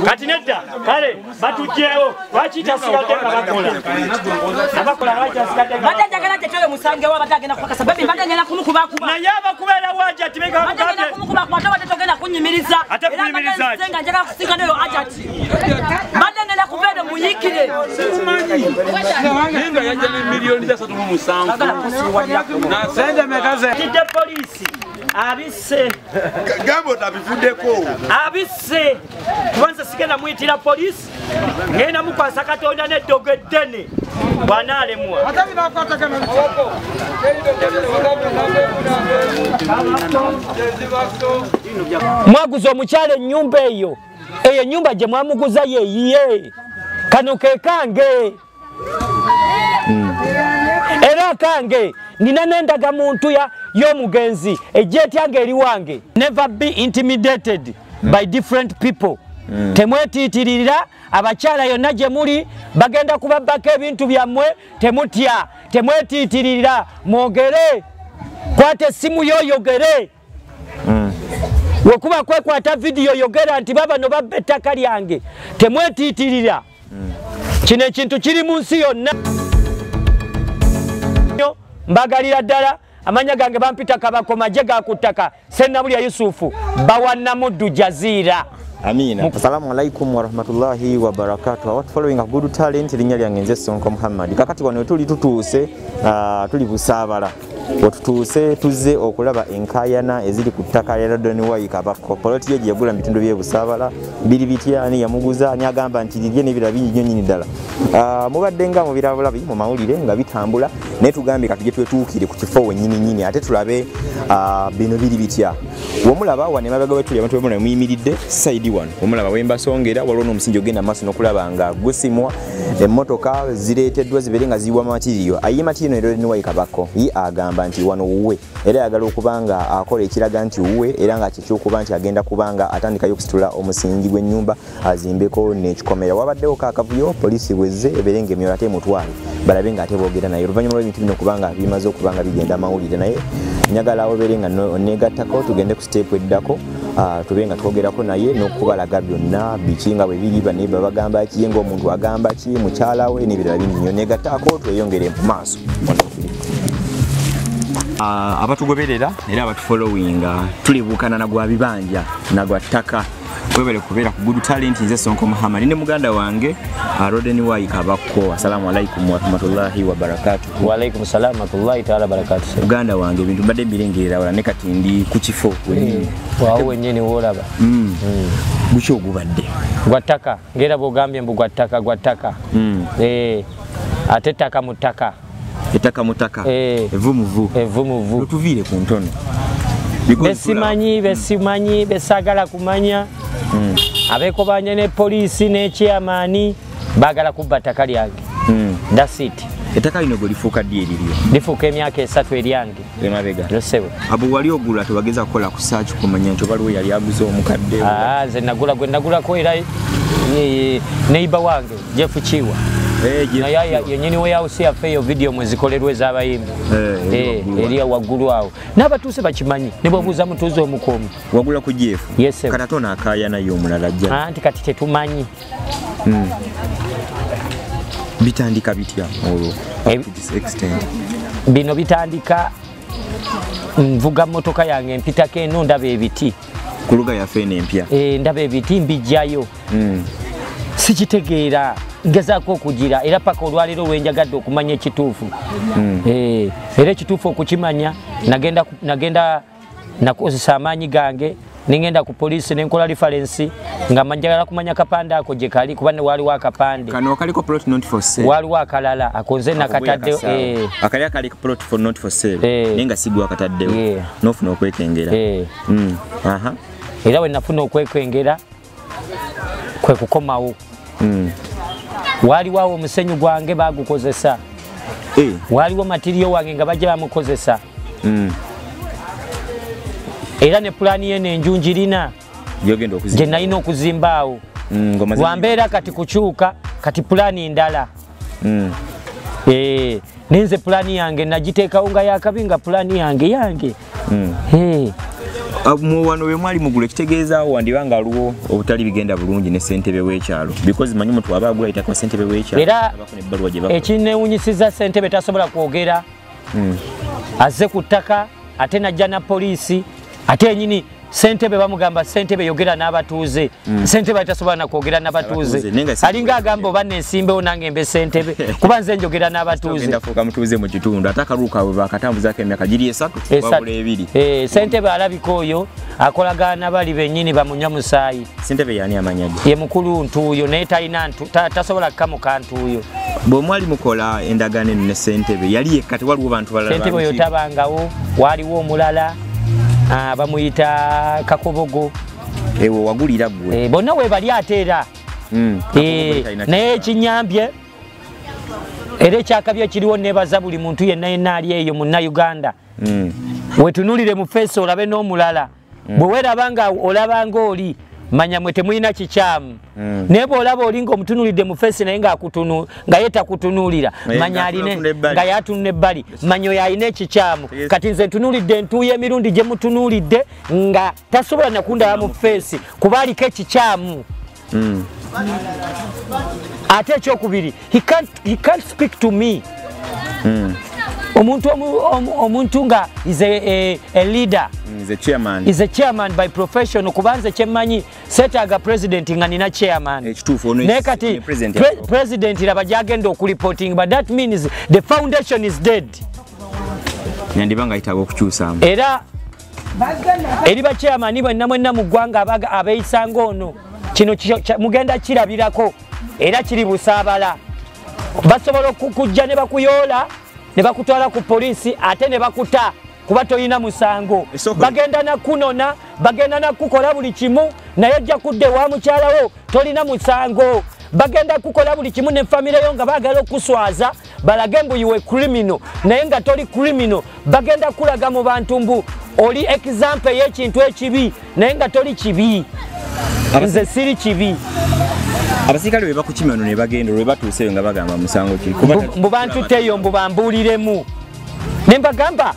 Kati nedda kale batujjeewo lwaki tasigate nga bakola abakola lwaki tasigate nga badde njagala tetole musange wa badde agenda kubakasa babi badde ngenda kumukubakuba naye abakubeera waji ati bega badde ngenda kumukubakuba ate badde togenda kunyimiriza era nga njagala kusinga nayo ajati badde ngenda kubeera muyikire Ninga yaje milioni 3.7 na sende mekaze kidde polisi abisse gambo tabifuddeko abisse kwanza sigenda muyitira polisi ngenda mukwasa Katonda n'eddogo eddene bwanaalemwa mwaguza omukyala ennyumba eyo ennyumba gye mwamuguza yeyiye kano ke kange era kange nina nendaga muntu y'omugenzi ejjetyange eri wange never be intimidated by different people temwetiitirira abakyala yonna gye muli bagenda kubabbako ebintu byammwe temutya temwetiitirira mwogere kwata essimu yoyogere wekuba kwekwata vidiyo yogera nti babano babba ettaka lyange temwetiitirira kino ekintu kiri mu nsi yonna mbagalira ddala amanya gange bampita kabakoma je gakuttaka Sennabulya Yusufu Bawanamuddu Jazira. Amina. Assalamu alaikum wa rahmatullahi wa barakatuh. What following a good talent linnya lyange nze Sonko Muhammad. Kakati wano tuli tutuuse tuli busabala. Otutuuse tuzze okulaba enkayana eziri ku ttaka lya Rodney Wayi Kabako. Poloti ye yagula bitundu bye busabala biri bitya ani yamuguza ani agamba nti lirye n'ebirala bingi nnyo ddala. Mubadde nga mu birabulabi mu mawulire nga bitambula ne tugambe kati gye twetuukire ku kifo wennyini ate tulabe bino biri bitya. Womulaba wane mabega wetu abantu bemuna muyimiridde side one. Womulaba wemba songera waliwo n'omusingi ogenda maaso n'okulaba nga gusimwa emmotoka zireeteddwa zibeere nga ziwa matiriyo ayima tino Rodney Wayi Kabako yi agamba nti wano wuwe era yagala okubanga akola ekiraga nti wuwe era nga kyekyokuba nti agenda kubanga atandikayo okusitula omusingi gw'ennyumba azimbeko n'ekikomera wabaddewo kaakavuyo polisi bwezze ebeere emyoyo ate mutwale balabe nga ate boogera naye oluvannyuma lw'ebintu bino kubanga bimaze okubanga bigenda amawulire naye njagala obeere nga neegattako tugende ku siteepu eddako tube nga twogerako naye n'okubalaga byonna biki nga bwe biri baneiba bagamba ki ng'omuntu agamba ki mukyala we n'ebirala bingi nnyo neegattako tweyongere mu maaso abatugoberera era abatufollowinga tulibuukana na gwa bibanja na gwa ttaka webale kubeera ku good talent nze Sonko Muhammad ne muganda wange Rodney Wayi Kabako. Assalamu alaikum wa rahmatullahi wa barakatuh. Wa alaikum salam wa rahmatullahi ta'ala barakatuh. Muganda wange bintu mbadde mbirengerera wala ne kati ndi ku kifo wennyini waawo wennyini wolaba guki ogubadde gwa ttaka ngera bwogambye mbu gwa ttaka ate ttaka mu ttaka ettaka mutaka evumuvu tuviire ku ntono besimanyi besagala kumanya abekobanya ne polisi ne chairman bagala kubba ttaka lyange that's it ettaka lino gwe lifuuka ddi eriryo lifuuka emyaka 3 eryange emabega losebo abo wali ogula tebageza kukola ku search kumanya nti baliwo yali aguze omukadde nze nagula gwe nagulako era neighbor wange Jeff Chiwa yenyini we house yaffe eyo video mwezikolerwa ez'abayimbi eriya waggulu awo n'abatuuse bakimanyi ne bwebuuza mutuuze omukuumi wagula ku Jeff katatona akaayana y'omulala ajja anti kati tetumanyi bitandika bitya olwo bino bitandika nvuga motoka yange mpitako eno ndaba ebiti ku luga yaffe eno empya ndaba ebiti mbijjayo sikitegeera ngezaako okugira era paka olwaliro lwenjagadde okumanya ekituufu era ekituufu okukimanya nagenda nakozesa amaanyi gange nengenda ku polisi nenkola reference nga manjagala kumanya kapande ako gye kali kuba ne waliwo akapande kano kaliko plot not for sale waliwo akalala akonze nakatadde akali akali plot for not for sale nenga sigwa akataddewo nofuna okwekengera era we nafuna okwekengera kwe kukomawo waliwo omusenyu gwange bagukozesa waliwo matiriyo wange nga bajja bamukozesa era ne plani yene enjunjirina gye nalina okuzimbaawo lwambeera kati kukyuka kati plani ndala nenze plani yange nagiteekawo nga yakabi nga plani yange Wano we mwali mugula kitegeeza wandibanga aliwo obutali bigenda bulungi ne ssentebe w'ekyalo because manyi muntu aba agula itaka ssentebe w'ekyalo abafuna ebbaluwa gye bakola ekinewunyisiza ssentebe tasobola kwogera azze ku ttaka ate najja na poliisi ate enyini ssentebe bamugamba ssentebe yogera n'abatuuze ssentebe tasobola nakwogera n'abatuuze alinga agamba oba nensimbewo nange mbe ssentebe kuba nze njogera n'abatuuze afuuka mutuuze mu kitundu ate akaluuka bwe bakatambuzaako emyaka giri 3 wabula 2 ssentebe alabika oyo akolagana bali bennyini bamunywa musaayi ssentebe yani amanyagi ye mukulu ntuuyo naye tasobola kukamuka ntuuyo bwe mwali mukola endagaano eno ne ssentebe yali yekka tewaliwo bantu balala ssentebe oyo tabangawo waaliwo omulala bamuyita Kakobogo ewo wagulira gwe bonna we bali ate era naye ekinyambye era ekyakabya kiriwo nebaza buli muntu yenna yenna ali eyo munnayuganda wetunulire mu feesi olabe n'omulala bwe werabanga olabanga oli manya mwe temulina kikyamu naye bw'olaba oli ng'omutunulidde mu feesi naye nga ye takutunuulira manya aline nga yatunula ebbali manya oyo alina ekikyamu kati nze ntunulidde entuuyo emirundi gye mutunuulidde nga tasobola nakundaba mu feesi kuba aliko ekikyamu ate ekyokubiri he can't speak to me omuntu nga is a leader is a chairman by profession kubanze kyemmanyi setaaga president nga nina chairman naye kati president laba gyagenda okureporting but that means the foundation is dead yandibanga ayitaba okukyusaamu era eri ba chairman bwenna mwenna mu ggwanga abeeyisanga ono kino mugenda kirabirako era kiri busaabala basobola okukujja ne bakuyoola ne bakutwala ku poliisi ate ne bakuta kuba toyina musango bagenda nakunona bagenda nakukola buli kimu naye ojja kudde wa mukyalawo tolina musango bagenda kukola buli kimu ne famire yo nga baagala okuswaza balage mbu yiwe criminal naye nga toli criminal bagenda kulaga mu bantu mbu oli example y'ekintu ekibi naye nga toli kibi nze siri kibi abasirikale bwe bakukimya ono ne bagenda olwe batuuseyo nga bagamba musango ki mbu bantu teyo mbu bambuuliremu ne mbagamba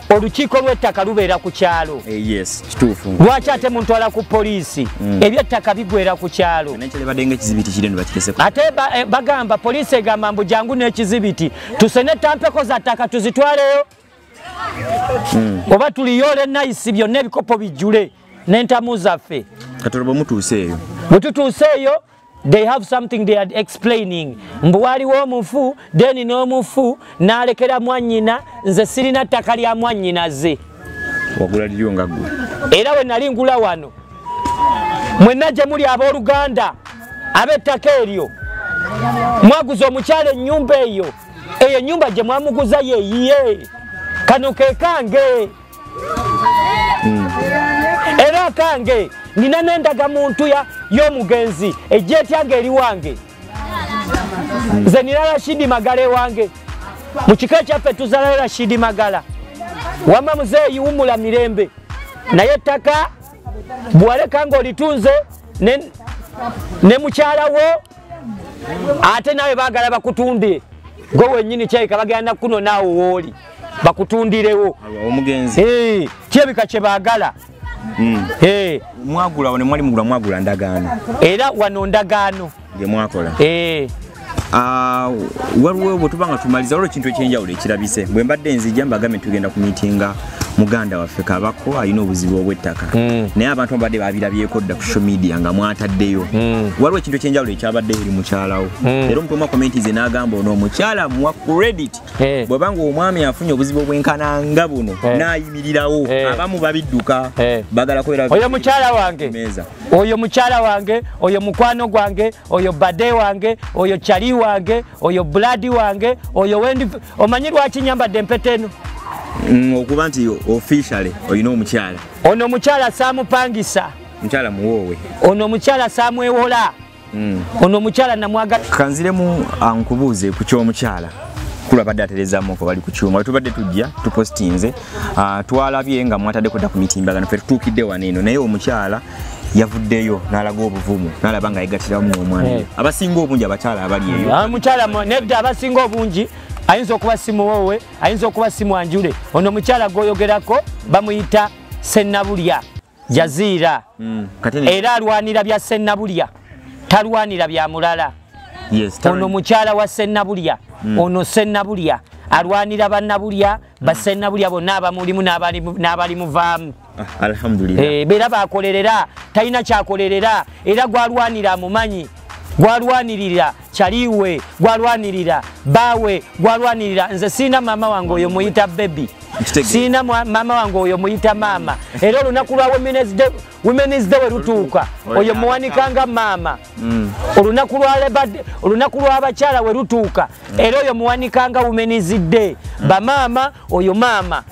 olukiiko lw'ettaka lubeera ku kyalo yes kituufu lwaki ate muntwala ku poliisi ebyettaka bigwera ku kyalo nekyalebaddenga ekizibiti kireno bakiteseko ate bagamba poliisi egamba mbu jangu n'ekizibiti tusene tampeko za ttaka tuzitwaleyo oba tuliyoole nayisi byonna ebikopo bijjule n'entamu zaffe katono bwe mutuuseeyo bwe tutuuseeyo they have something they are explaining mbu waliwo omufu deni n'omufu n'alekera mwannyina nze sirina ttaka lya mwannyinaze wagula liryo nga ggwe era we nali ngula wano mwenna gye muli abooluganda ab'ettaka eryo mwaguza omukyala ennyumba eyo ennyumba gye mwamuguza yeyiye kano ke kange era kange nina n'endaga muntu y'omugenzi ejjeetyange eri wange nze nina Rashidi Magala ewange mu kika kyaffe tuzaalayo Rashidi Magala wamma muzeeyi wumula mirembe naye ettaka bwaleka ng'olitunze ne mukyalawo ate nawe baagala bakutunde gwe wennyini kyayika bagenda kuno naawe wooli bakutundirewo omugenzi kyebika kye baagala mwagula ne mwali mugula mwagula ndagaano era wano ndagaano gye mwakola waliwo bwe tuba nga tumaliza waliwo ekintu ekyenjawulo ekirabise bwe mbadde nzijja mbagambe tugenda ku miitinga muganda waffe Kabako alina obuzibu obw'ettaka naye abantu mbadde babirabyeko dda ku social media nga mwataddeyo waliwo ekintu ekyenjawulo ekyabadde eri mukyalawo era omuntu omu komenti ze n'agamba ono omukyala muwa credit bwebanga omwami afunye obuzibu obwenkananga buno n'ayimirirawo abamu babidduka bagala kwera oyo mukyala wange oyo mukyala wange oyo mukwano gwange oyo bade wange oyo chali wange oyo blood wange oyo wendi omanyi lwaki nyambadde empete eno okuba nti officially oyina omukyala ono omukyala saamupangisa mukyala muwoowe ono omukyala saamwewola ono omukyala namwagala kanziremu ankubuuze ku ky'omukyala kulabadde aterezaamu ko bali ku kyuma tubadde tujja tupostinze twalabye nga mwataddeko dda ku mitimbagano ffe tutuukidde wano eno naye omukyala yavuddeyo n'alaga obuvumu n'alaba nga yegatiramu omwana abasinga obungi abakyala abali eyo mukyala nedda abasinga obungi ayinza okuba simu woowe ayinza okuba simu anjule ono omukyala gwoyogerako bamuyita Sennabulya Jazira era alwanira bya Sennabulya talwanira bya mulala. Ono mukyala wa Sennabulya ono Sennabulya alwanira bannabulya Sennabulya bonna abamulimu n'abali muvaamu. Alhamdulillah. Bera bakolerera talina kyakolerera era gwalwanira amumanyi gwalwanirira kyaliwe gwalwanirira bawe gwalwanirira. Nze sina mama wange oyo muyita baby sina mama wange oyo muyita mama era olunaku lwa Women's Day werutuuka oyo muwanikanga mama olunaku lw'abakyala werutuuka era oyo muwanikanga Women's Day bamama oyo mama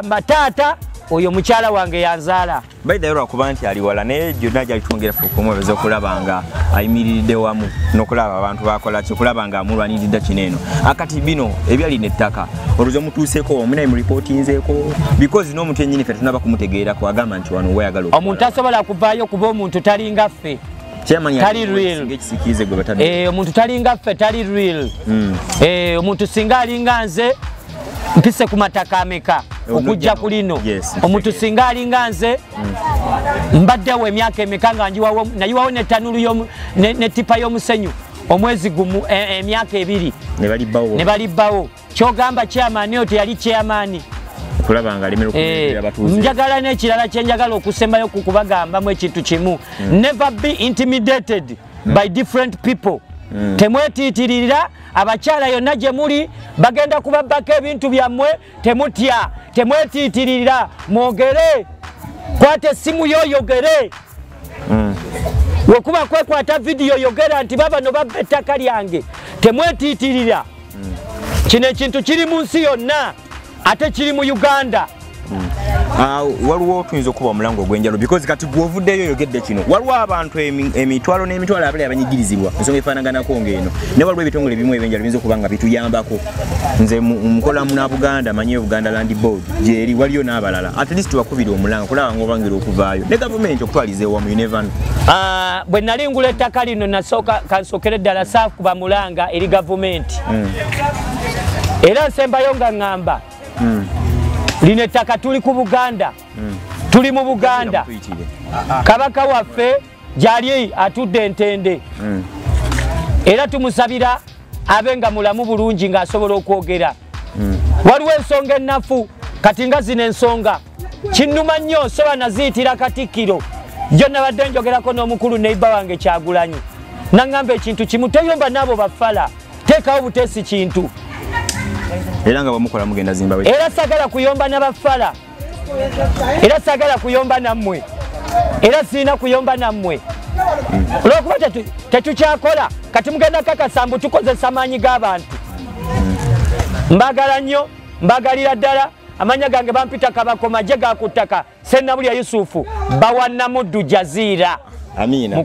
bataata oyo mukyala wange yanzaala. Baidayiro akuba nti ali wala naye gyonna gyali twongera okumwebeza okulaba nga ayimiridde wamu n'okulaba abantu bakola kyokulaba nga amulwaniridde kineeno akati bino ebyali n'ettaka olwoza mutuuseeko omunaye mu ripootinzeeko because n'omuntu yennyini ffe tunaba kumutegeerako agamba nti wano weyagala omuntu asobola kuvaayo kuba omuntu talinga ffe tali real. Omuntu talinga ffe tali real. Omuntu singa alinga nze mpise ku mataka ameka okujja ku lino omuntu singa alinga nze mbaddewo emyaka emeka nga nayiwawo n'ettanulu n'ettipa y'omusenyu omwezi gumu emyaka 2 ne balibbawo kyogamba chairman oyo teyali chairman njagala n'ekirala kyenjagala okusembayo kukubagambamu ekintu kimu never be intimidated by different people. Temwetiitirira abakyala yonna gye muli bagenda kubabbako ebintu byammwe temutya temwetiitirira mwogere kwata essimu yoyogere wekuba kwekwata vidiyo yogera nti babano babba ettaka lyange temwetiitirira. Kino ekintu kiri mu nsi yonna ate kiri mu Uganda. Waliwo tuyinza okuba omulango ogw'enjalo because kati gw'ovuddeyo oyogedde kino waliwo abantu emitwalo n'emitwalo abali abanyigirizibwa ensonga efaanaganako ng'eno ne waliwo ebitongole bimu ebyenjalo biyinza okuba nga bituyambako. Nze mukola Munabuganda manyi Buganda Land Board gyeri waliyo n'abalala at least wakubira omulango kulaba ng'obangira okuvaayo ne gavumenti okutwaliza ewamu you never know. Bwe nali ngula ettaka lino nasooka kansokere ddala saakuba mulanga eri gavumenti era nsembayo nga ŋŋamba lino ettaka tuli ku Buganda tuli mu Buganda kabaka waffe gyali atudde Entende era tumusabira abenga mulamu bulungi ng'asobola okwogera. Waliwo ensonga ennafu kati nga zino ensonga kinnuma nnyo soba naziyitira Katikkiro jo nabadde njogerako n'omukulu neiba wange Kyagulanyi naŋŋamba ekintu kimu toyomba n'abo bafala teekawo buteesi kintu era nga bamukola mugenda Zimbabwe era sagala kuyomba n'abafala era sagala kuyomba nammwe era sina kuyomba nammwe olwokuba tetukyakola kati mugenda kakasambu tukozesa maanyi g'abantu. Mbagala nnyo mbagalira ddala amanya gange bampita Kabakoma je gakuttaka Sennabulya Yusufu bawa Namuddu Jazira. Amina.